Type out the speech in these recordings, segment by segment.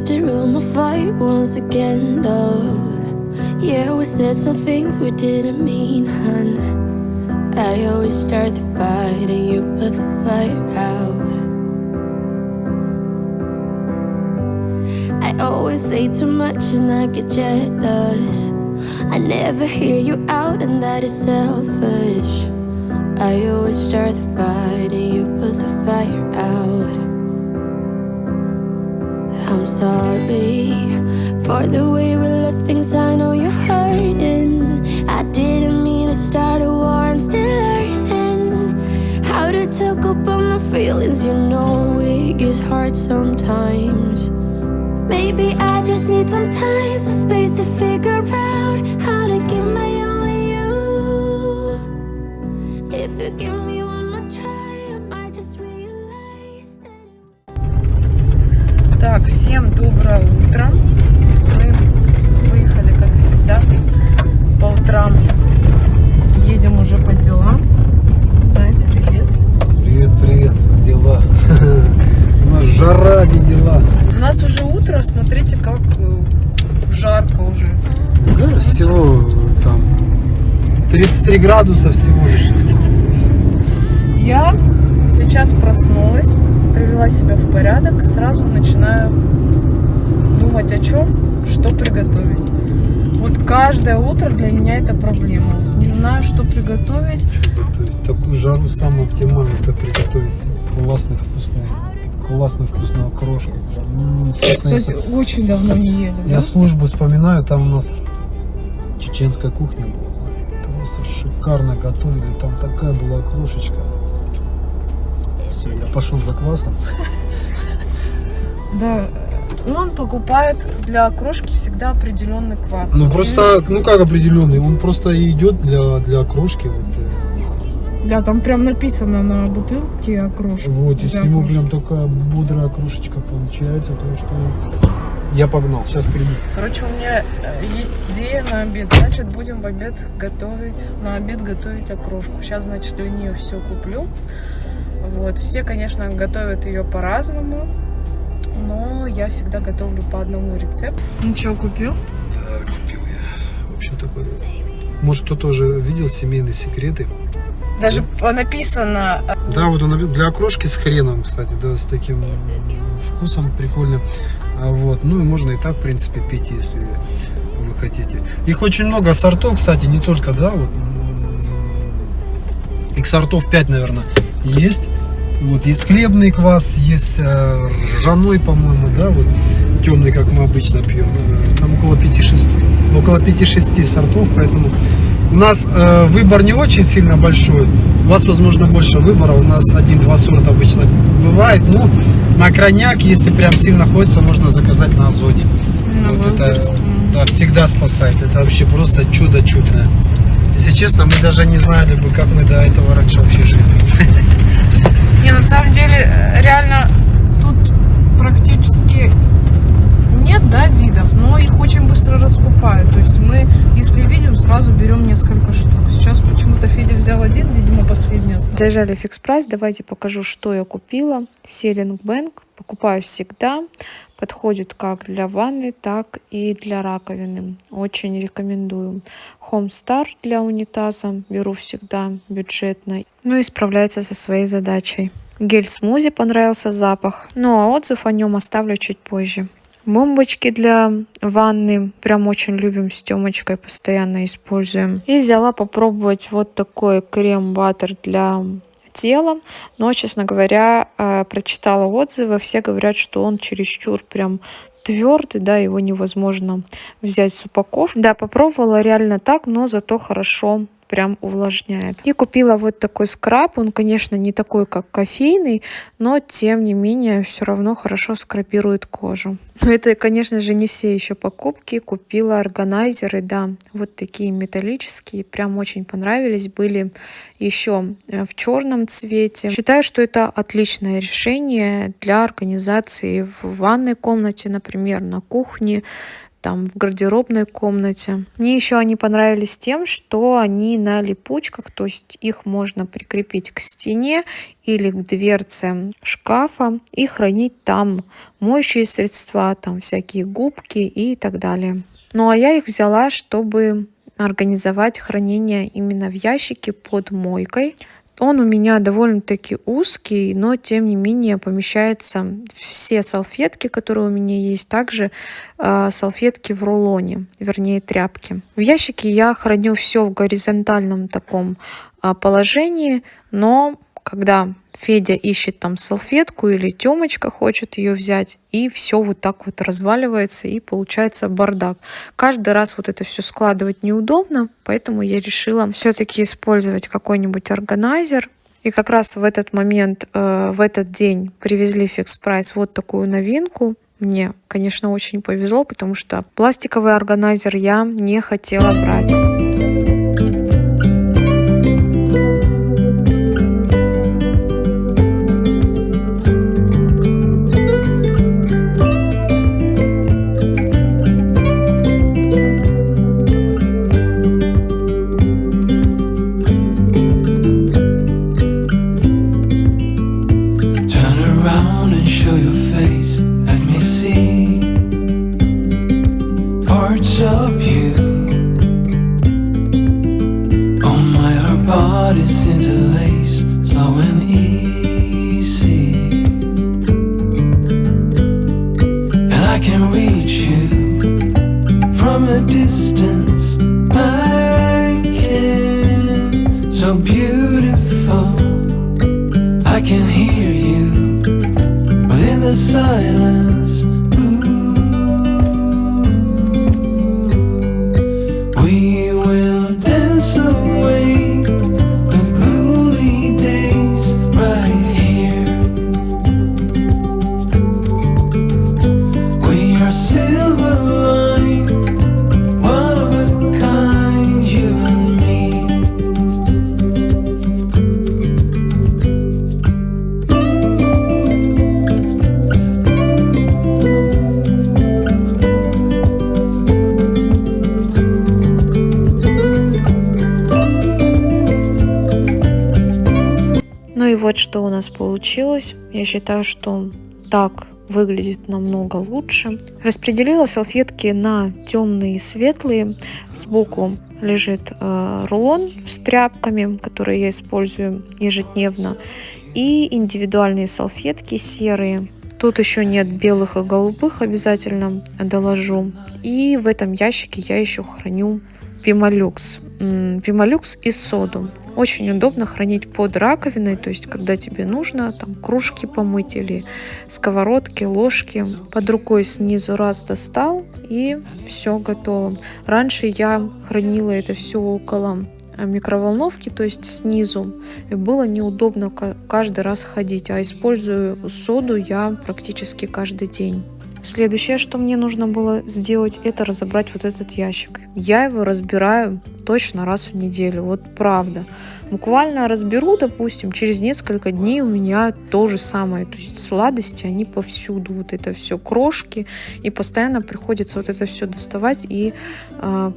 lifted room, a fight once again, love. Yeah, we said some things we didn't mean, hun. I always start the fight and you put the fire out. I always say too much and I get jealous. I never hear you out and that is selfish. I always start the fight and you put the fire out. I'm sorry for the way we let things, I know you're hurting. I didn't mean to start a war, I'm still learning how to talk about my feelings. You know it gets hard sometimes. Maybe I just need some time, some space to figure out how to give my all to you. If you give me one more try, I might just realize that. Так, всем доброе утро. Мы выехали, как всегда, по утрам. Едем уже по делам. Зай, привет. Привет, привет. Дела. У нас жара, не дела. У нас уже утро, смотрите, как жарко уже. Да, всего там 33 градуса всего лишь. Я сейчас проснулась, привела себя в порядок, сразу начинаю думать о чем, что приготовить. Вот каждое утро для меня это проблема. Не знаю, что приготовить. Такую жару самое оптимальное это приготовить классную вкусную окрошку. Кстати, очень давно не ели. Я Да? службу вспоминаю, там у нас чеченская кухня была. Просто шикарно готовили, там такая была окрошечка. Все, я пошел за квасом. Да. Он покупает для окрошки всегда определенный квас. Ну просто, ну как определенный, он просто идет для окрошки. Вот. Да, там прям написано на бутылке окрошка. Вот, если для ему окрошки. прям такая бодрая окрошечка получается, то что я погнал, сейчас приду. Короче, у меня есть идея на обед. Значит, будем в обед готовить, на обед готовить окрошку. Сейчас, значит, у нее все куплю. Вот, все, конечно, готовят ее по-разному, но я всегда готовлю по одному рецепту. Ничего купил? Да, купил я. В общем, такой. Может, кто-то уже видел «Семейные секреты». Даже написано... Да, вот он для окрошки с хреном, кстати, да, с таким вкусом прикольным. Вот, ну и можно и так, в принципе, пить, если вы хотите. Их очень много сортов, кстати, не только, да, вот. Их сортов 5, наверное, есть. Вот, есть хлебный квас, есть ржаной, по-моему, да, вот, темный, как мы обычно пьем. Там около 5-6 сортов, поэтому у нас выбор не очень сильно большой. У вас, возможно, больше выбора. У нас 1-2 сорта обычно бывает. Ну, на крайняк, если прям сильно хочется, можно заказать на Озоне. Вот это, да, всегда спасает. Это вообще просто чудо чудное. Если честно, мы даже не знали бы, как мы до этого раньше вообще жили. Не, на самом деле, реально, тут практически нет, да, видов, но их очень быстро раскупают. То есть мы, если видим, сразу берем несколько штук. Сейчас почему-то Федя взял один, видимо, последний остался. Заезжали в Фикс Прайс, давайте покажу, что я купила. Sealing Bank, покупаю всегда. Подходит как для ванны, так и для раковины. Очень рекомендую. Home Star для унитаза. Беру всегда бюджетно. Ну и справляется со своей задачей. Гель смузи, понравился запах. Ну а отзыв о нем оставлю чуть позже. Бомбочки для ванны. Прям очень любим с Тёмочкой, постоянно используем. И взяла попробовать вот такой крем-баттер для тела. Но, честно говоря, прочитала отзывы. Все говорят, что он чересчур прям твердый, да, его невозможно взять с упаковки. Да, попробовала реально так, но зато хорошо прям увлажняет. И купила вот такой скраб. Он, конечно, не такой, как кофейный, но, тем не менее, все равно хорошо скрабирует кожу. Но это, конечно же, не все еще покупки. Купила органайзеры, да, вот такие металлические. Прям очень понравились. Были еще в черном цвете. Считаю, что это отличное решение для организации в ванной комнате, например, на кухне. там в гардеробной комнате. Мне еще они понравились тем, что они на липучках, то есть их можно прикрепить к стене или к дверце шкафа и хранить там моющие средства, там всякие губки и так далее. Ну а я их взяла, чтобы организовать хранение именно в ящике под мойкой. Он у меня довольно-таки узкий, но тем не менее помещаются все салфетки, которые у меня есть, также салфетки в рулоне, вернее тряпки. В ящике я храню все в горизонтальном таком положении, но когда Федя ищет там салфетку или Тёмочка хочет ее взять, и все вот так вот разваливается, и получается бардак. Каждый раз вот это все складывать неудобно, поэтому я решила все-таки использовать какой-нибудь органайзер. И как раз в этот момент, в этот день привезли Fix Price вот такую новинку. Мне, конечно, очень повезло, потому что пластиковый органайзер я не хотела брать. Вот что у нас получилось. Я считаю, что так выглядит намного лучше. Распределила салфетки на темные и светлые. Сбоку лежит рулон с тряпками, которые я использую ежедневно. И индивидуальные салфетки серые. Тут еще нет белых и голубых, обязательно доложу. И в этом ящике я еще храню Пемолюкс. Пемолюкс и соду. Очень удобно хранить под раковиной, то есть когда тебе нужно там кружки помыть или сковородки, ложки. Под рукой снизу раз достал и все готово. Раньше я хранила это все около микроволновки, то есть снизу. И было неудобно каждый раз ходить, а использую соду я практически каждый день. Следующее, что мне нужно было сделать, это разобрать вот этот ящик. Я его разбираю точно раз в неделю, вот правда. Буквально разберу, допустим, через несколько дней у меня то же самое. То есть сладости, они повсюду, вот это все крошки, и постоянно приходится вот это все доставать и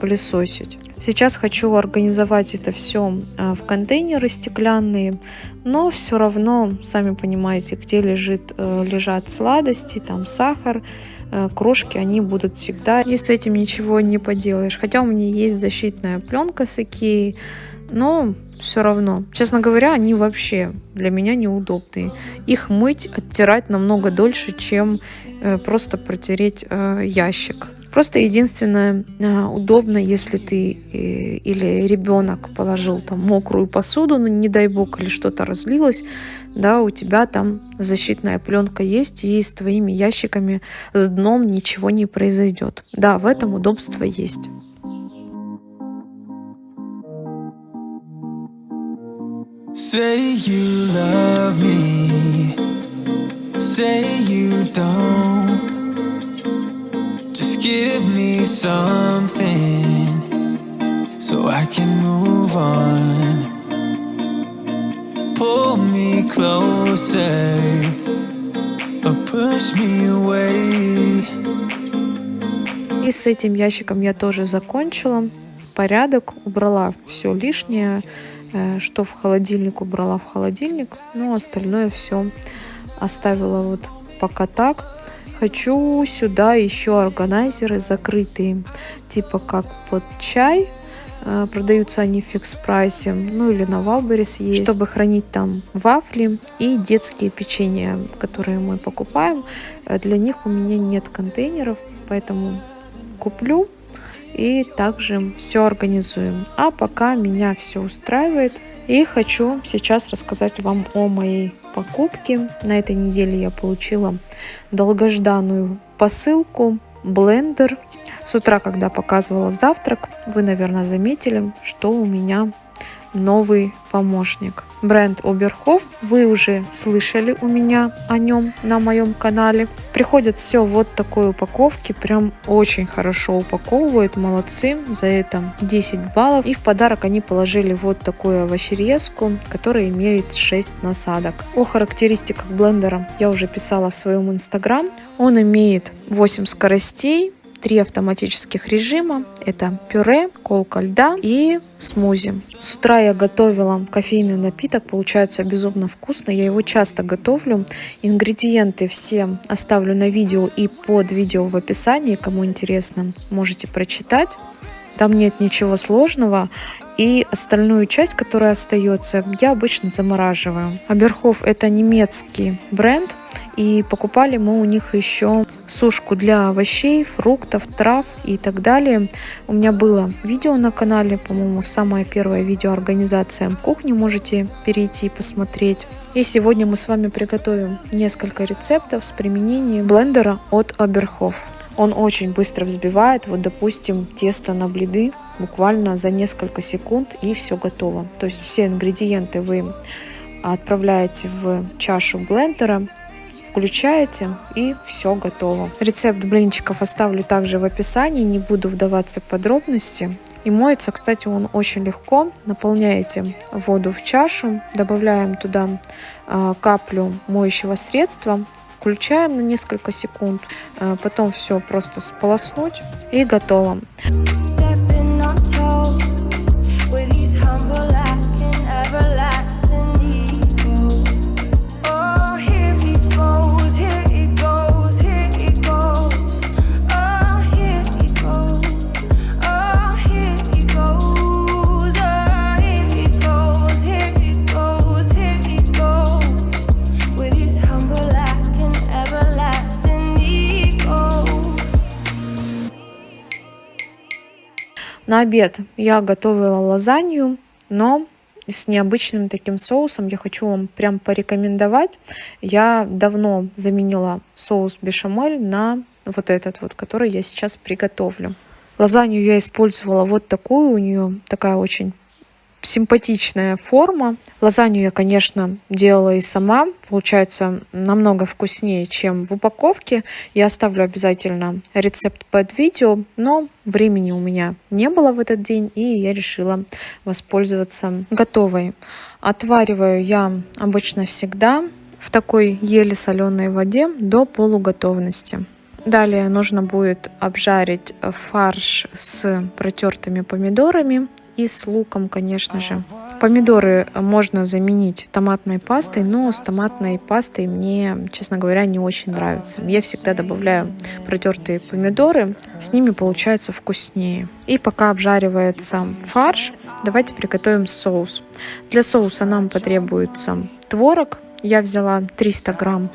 пылесосить. Сейчас хочу организовать это все в контейнеры стеклянные, но все равно, сами понимаете, где лежат сладости, там сахар, крошки, они будут всегда, и с этим ничего не поделаешь. Хотя у меня есть защитная пленка с Икеи, но все равно, честно говоря, они вообще для меня неудобные. Их мыть, оттирать намного дольше, чем просто протереть ящик. Просто единственное, удобно, если ты или ребенок положил там мокрую посуду, ну не дай бог, или что-то разлилось, да, у тебя там защитная пленка есть, и с твоими ящиками с дном ничего не произойдет. Да, в этом удобство есть. Say you love me, say you don't. Just give me something so I can move on. Pull me closer or push me away. И с этим ящиком я тоже закончила. Порядок, убрала все лишнее, что в холодильник убрала в холодильник, но остальное все оставила вот пока так. Хочу сюда еще органайзеры закрытые, типа как под чай. Продаются они в фикс-прайсе, ну или на Валберис есть, чтобы хранить там вафли и детские печенья, которые мы покупаем. Для них у меня нет контейнеров, поэтому куплю и также все организуем. А пока меня все устраивает. И хочу сейчас рассказать вам о моей покупке. На этой неделе я получила долгожданную посылку, блендер. С утра, когда показывала завтрак, вы, наверное, заметили, что у меня новый помощник. Бренд Oberhof. Вы уже слышали у меня о нем на моем канале. Приходит все вот в такой упаковке. Прям очень хорошо упаковывают. Молодцы. За это 10 баллов. И в подарок они положили вот такую овощерезку, которая имеет 6 насадок. О характеристиках блендера я уже писала в своем инстаграм. Он имеет 8 скоростей, 3 автоматических режима. Это пюре, колка льда и смузи. С утра я готовила кофейный напиток. Получается безумно вкусно. Я его часто готовлю. Ингредиенты все оставлю на видео и под видео в описании. Кому интересно, можете прочитать. Там нет ничего сложного. И остальную часть, которая остается, я обычно замораживаю. Oberhof — это немецкий бренд. И покупали мы у них еще сушку для овощей, фруктов, трав и так далее. У меня было видео на канале, по-моему, самая первая видеоорганизация кухни. Можете перейти и посмотреть. И сегодня мы с вами приготовим несколько рецептов с применением блендера от Oberhof. Он очень быстро взбивает. Вот, допустим, тесто на блины буквально за несколько секунд, и все готово. То есть все ингредиенты вы отправляете в чашу блендера, включаете, и все готово. Рецепт блинчиков оставлю также в описании, не буду вдаваться в подробности. И моется, кстати, он очень легко. Наполняете воду в чашу, добавляем туда каплю моющего средства, включаем на несколько секунд, потом все просто сполоснуть, и готово. На обед я готовила лазанью, но с необычным таким соусом. Я хочу вам прям порекомендовать. Я давно заменила соус бешамель на вот этот вот, который я сейчас приготовлю. Лазанью я использовала вот такую. У нее такая очень симпатичная форма. Лазанью я, конечно, делала и сама. Получается намного вкуснее, чем в упаковке. Я оставлю обязательно рецепт под видео, но времени у меня не было в этот день, и я решила воспользоваться готовой. Отвариваю я обычно всегда в такой еле соленой воде до полуготовности. Далее нужно будет обжарить фарш с протертыми помидорами и с луком, конечно же. Помидоры можно заменить томатной пастой, но с томатной пастой мне, честно говоря, не очень нравится. Я всегда добавляю протертые помидоры, с ними получается вкуснее. И пока обжаривается фарш, давайте приготовим соус. Для соуса нам потребуется творог. Я взяла 300 грамм.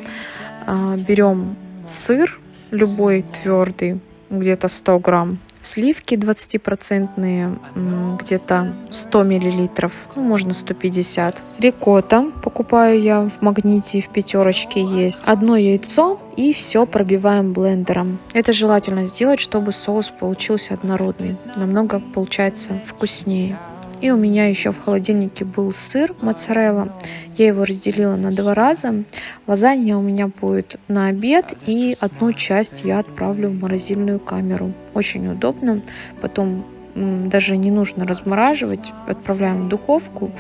Берем сыр, любой твердый, где-то 100 грамм. Сливки 20%, где-то 100 миллилитров, можно 150. Рикотта покупаю я в Магните, в пятерочке есть. Одно яйцо, и все пробиваем блендером. Это желательно сделать, чтобы соус получился однородный. Намного получается вкуснее. И у меня еще в холодильнике был сыр моцарелла. Я его разделила на 2 раза. Лазанья у меня будет на обед, и одну часть я отправлю в морозильную камеру. Очень удобно. Потом даже не нужно размораживать. Отправляем в духовку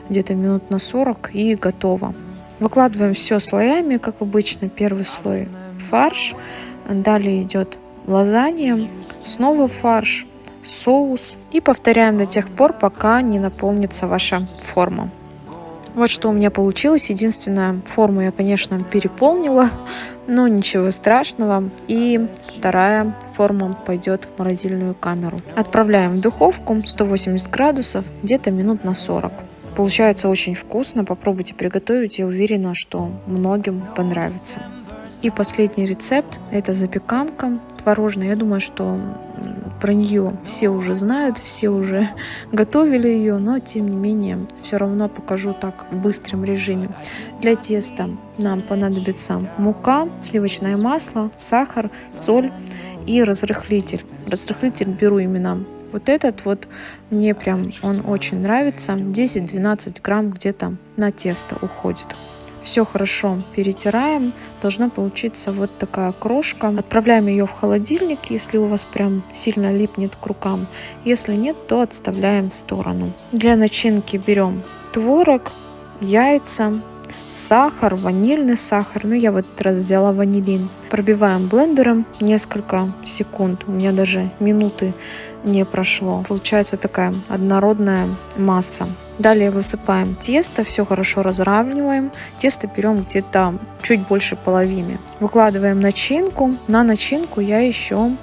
где-то минут на 40, и готово. Выкладываем все слоями, как обычно. Первый слой фарш. Далее идет лазанья, снова фарш, соус. И повторяем до тех пор, пока не наполнится ваша форма. Вот что у меня получилось. Единственная форму я, конечно, переполнила, но ничего страшного. И вторая форма пойдет в морозильную камеру. Отправляем в духовку 180 градусов, где-то минут на 40. Получается очень вкусно. Попробуйте приготовить. Я уверена, что многим понравится. И последний рецепт – это запеканка творожная. Я думаю, что про нее все уже знают, все уже готовили ее, но тем не менее все равно покажу так в быстром режиме. Для теста нам понадобится мука, сливочное масло, сахар, соль и разрыхлитель. Разрыхлитель беру именно вот этот вот, мне прям он очень нравится. 10-12 грамм где-то на тесто уходит. Все хорошо перетираем. Должна получиться вот такая крошка. Отправляем ее в холодильник, если у вас прям сильно липнет к рукам. Если нет, то отставляем в сторону. Для начинки берем творог, яйца, сахар, ванильный сахар. Ну, я в этот раз взяла ванилин. Пробиваем блендером несколько секунд. У меня даже минуты не прошло. Получается такая однородная масса. Далее высыпаем тесто, все хорошо разравниваем. Тесто берем где-то чуть больше половины. Выкладываем начинку. На начинку я еще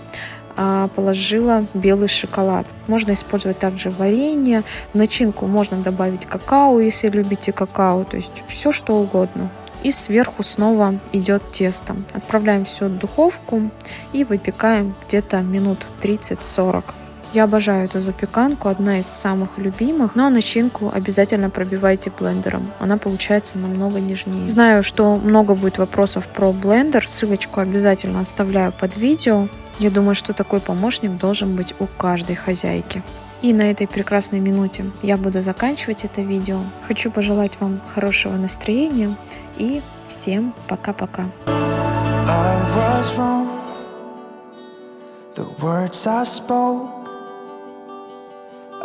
положила белый шоколад. Можно использовать также варенье. В начинку можно добавить какао, если любите какао. То есть все что угодно. И сверху снова идет тесто. Отправляем все в духовку и выпекаем где-то минут 30-40. Я обожаю эту запеканку, одна из самых любимых, но начинку обязательно пробивайте блендером, она получается намного нежнее. Знаю, что много будет вопросов про блендер, ссылочку обязательно оставляю под видео. Я думаю, что такой помощник должен быть у каждой хозяйки. И на этой прекрасной минуте я буду заканчивать это видео. Хочу пожелать вам хорошего настроения и всем пока-пока.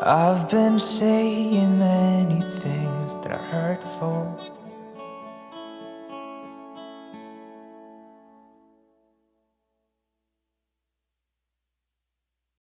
I've been saying many things that are hurtful.